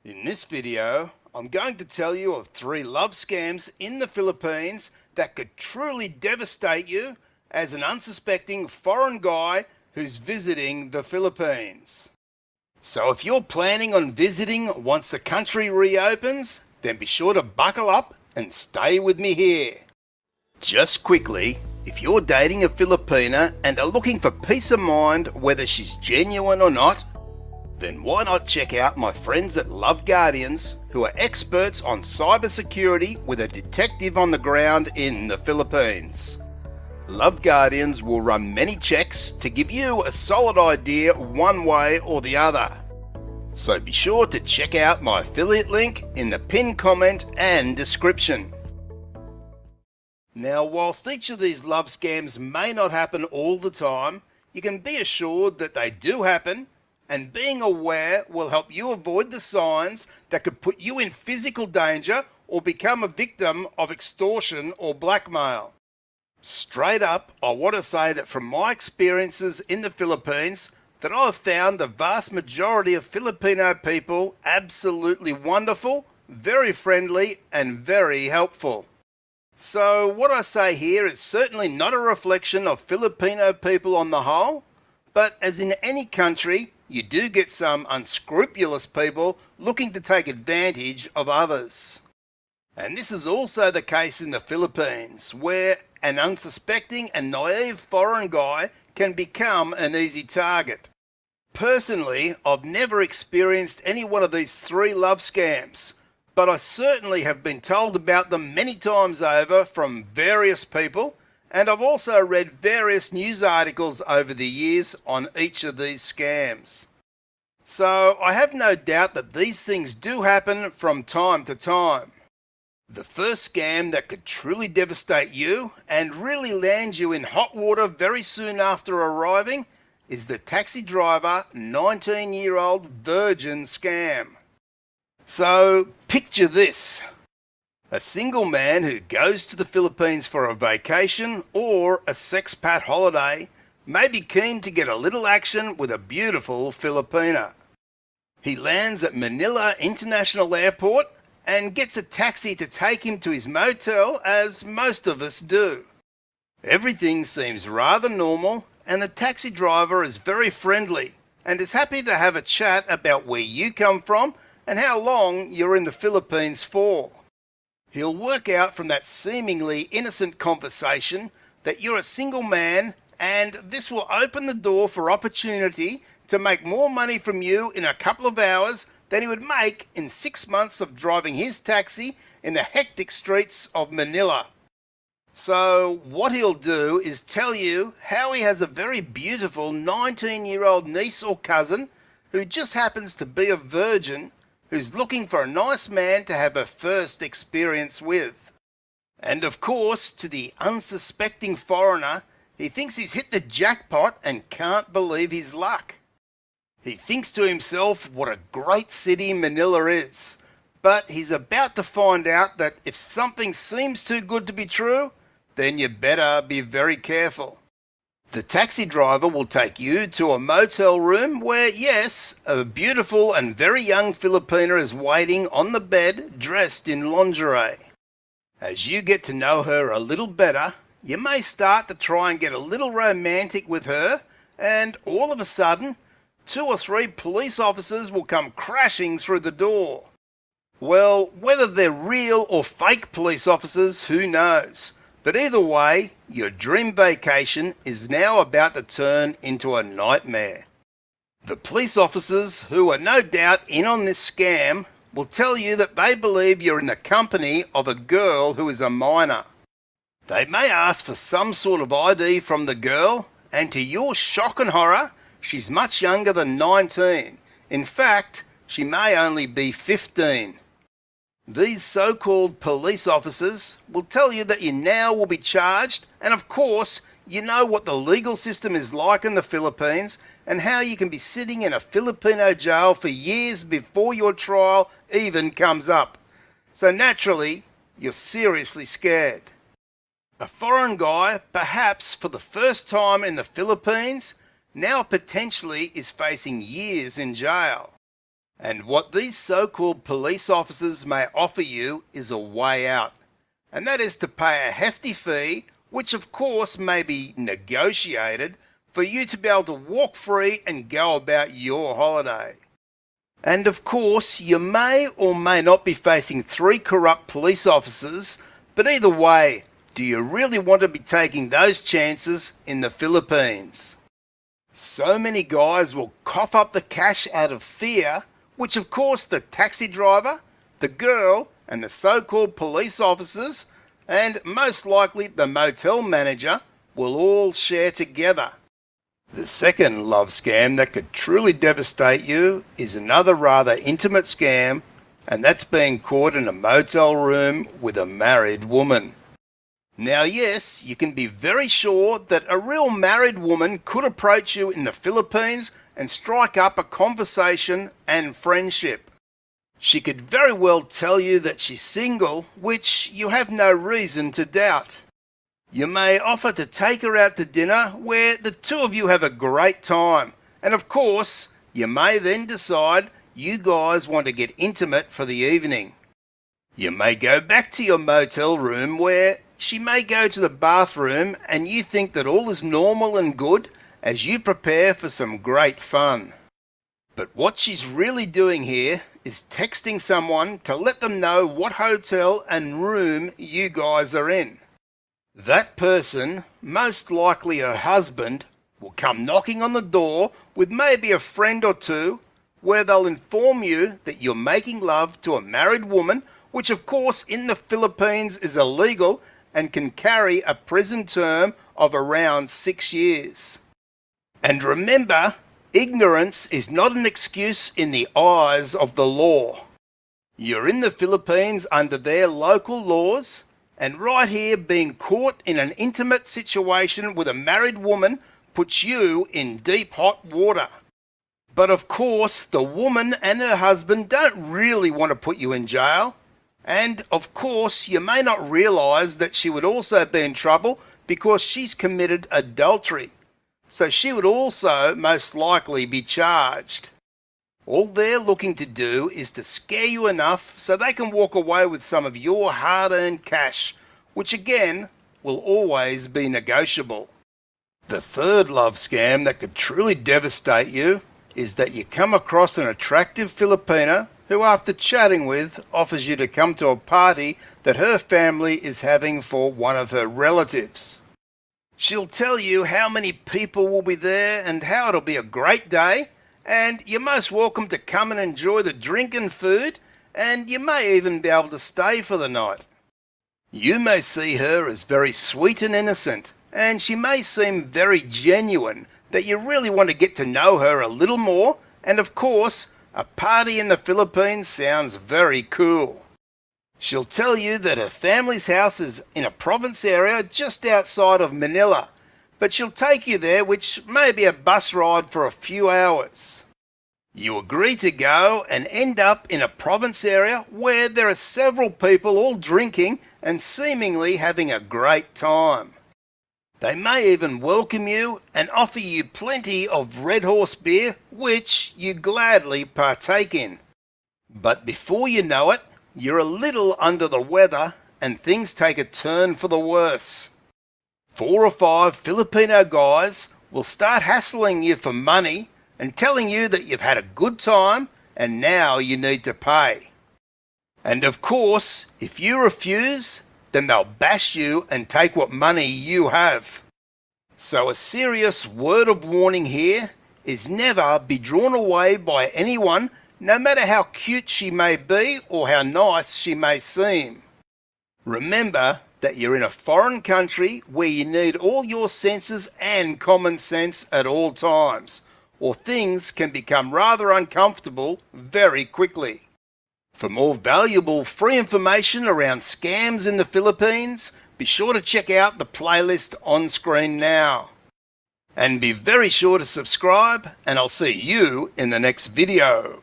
In this video, I'm going to tell you of 3 love scams in the Philippines that could truly devastate you as an unsuspecting foreign guy who's visiting the Philippines. So if you're planning on visiting once the country reopens, then be sure to buckle up and stay with me here. Just quickly, if you're dating a Filipina and are looking for peace of mind whether she's genuine or not, then why not check out my friends at Love Guardians, who are experts on cybersecurity with a detective on the ground in the Philippines. Love Guardians will run many checks to give you a solid idea one way or the other. So be sure to check out my affiliate link in the pinned comment and description. Now, whilst each of these love scams may not happen all the time, you can be assured that they do happen, and being aware will help you avoid the signs that could put you in physical danger or become a victim of extortion or blackmail. Straight up, I want to say that from my experiences in the Philippines, that I've found the vast majority of Filipino people absolutely wonderful, very friendly, and very helpful. So what I say here is certainly not a reflection of Filipino people on the whole, but as in any country, you do get some unscrupulous people looking to take advantage of others. And this is also the case in the Philippines, where an unsuspecting and naive foreign guy can become an easy target. Personally, I've never experienced any one of these 3 love scams, but I certainly have been told about them many times over from various people, and I've also read various news articles over the years on each of these scams. So I have no doubt that these things do happen from time to time. The first scam that could truly devastate you and really land you in hot water very soon after arriving is the taxi driver 19-year-old virgin scam. So picture this. A single man who goes to the Philippines for a vacation or a sexpat holiday may be keen to get a little action with a beautiful Filipina. He lands at Manila International Airport and gets a taxi to take him to his motel, as most of us do. Everything seems rather normal, and the taxi driver is very friendly and is happy to have a chat about where you come from and how long you're in the Philippines for. He'll work out from that seemingly innocent conversation that you're a single man, and this will open the door for opportunity to make more money from you in a couple of hours than he would make in 6 months of driving his taxi in the hectic streets of Manila. So what he'll do is tell you how he has a very beautiful 19-year-old niece or cousin who just happens to be a virgin, who's looking for a nice man to have her first experience with. And of course, to the unsuspecting foreigner, he thinks he's hit the jackpot and can't believe his luck. He thinks to himself what a great city Manila is, but he's about to find out that if something seems too good to be true, then you better be very careful. The taxi driver will take you to a motel room where, yes, a beautiful and very young Filipina is waiting on the bed dressed in lingerie. As you get to know her a little better, you may start to try and get a little romantic with her, and all of a sudden, 2 or 3 police officers will come crashing through the door. Well, whether they're real or fake police officers, who knows? But either way, your dream vacation is now about to turn into a nightmare. The police officers, who are no doubt in on this scam, will tell you that they believe you're in the company of a girl who is a minor. They may ask for some sort of ID from the girl, and to your shock and horror, she's much younger than 19. In fact, she may only be 15. These so-called police officers will tell you that you now will be charged, and of course, you know what the legal system is like in the Philippines and how you can be sitting in a Filipino jail for years before your trial even comes up. So naturally, you're seriously scared. A foreign guy, perhaps for the first time in the Philippines, now potentially is facing years in jail. And what these so-called police officers may offer you is a way out. And that is to pay a hefty fee, which of course may be negotiated, for you to be able to walk free and go about your holiday. And of course, you may or may not be facing 3 corrupt police officers, but either way, do you really want to be taking those chances in the Philippines? So many guys will cough up the cash out of fear, which of course the taxi driver, the girl, and the so-called police officers, and most likely the motel manager, will all share together. The second love scam that could truly devastate you is another rather intimate scam, and that's being caught in a motel room with a married woman. Now yes, you can be very sure that a real married woman could approach you in the Philippines and strike up a conversation and friendship. She could very well tell you that she's single, which you have no reason to doubt. You may offer to take her out to dinner where the two of you have a great time, and of course, you may then decide you guys want to get intimate for the evening. You may go back to your motel room where she may go to the bathroom and you think that all is normal and good as you prepare for some great fun. But what she's really doing here is texting someone to let them know what hotel and room you guys are in. That person, most likely her husband, will come knocking on the door with maybe a friend or two, where they'll inform you that you're making love to a married woman, which of course in the Philippines is illegal and can carry a prison term of around 6 years. And remember, ignorance is not an excuse in the eyes of the law. You're in the Philippines under their local laws, and right here being caught in an intimate situation with a married woman puts you in deep hot water. But of course, the woman and her husband don't really want to put you in jail. And of course, you may not realise that she would also be in trouble because she's committed adultery. So she would also most likely be charged. All they're looking to do is to scare you enough so they can walk away with some of your hard-earned cash, which again will always be negotiable. The third love scam that could truly devastate you is that you come across an attractive Filipina who, after chatting with, offers you to come to a party that her family is having for one of her relatives. She'll tell you how many people will be there and how it'll be a great day, and you're most welcome to come and enjoy the drink and food, and you may even be able to stay for the night. You may see her as very sweet and innocent, and she may seem very genuine, that you really want to get to know her a little more, and of course, a party in the Philippines sounds very cool. She'll tell you that her family's house is in a province area just outside of Manila, but she'll take you there, which may be a bus ride for a few hours. You agree to go and end up in a province area where there are several people all drinking and seemingly having a great time. They may even welcome you and offer you plenty of Red Horse beer, which you gladly partake in. But before you know it, you're a little under the weather and things take a turn for the worse. 4 or 5 Filipino guys will start hassling you for money and telling you that you've had a good time and now you need to pay. And of course, if you refuse, then they'll bash you and take what money you have. So a serious word of warning here is never be drawn away by anyone, no matter how cute she may be or how nice she may seem. Remember that you're in a foreign country where you need all your senses and common sense at all times, or things can become rather uncomfortable very quickly. For more valuable free information around scams in the Philippines, be sure to check out the playlist on screen now. And be very sure to subscribe, and I'll see you in the next video.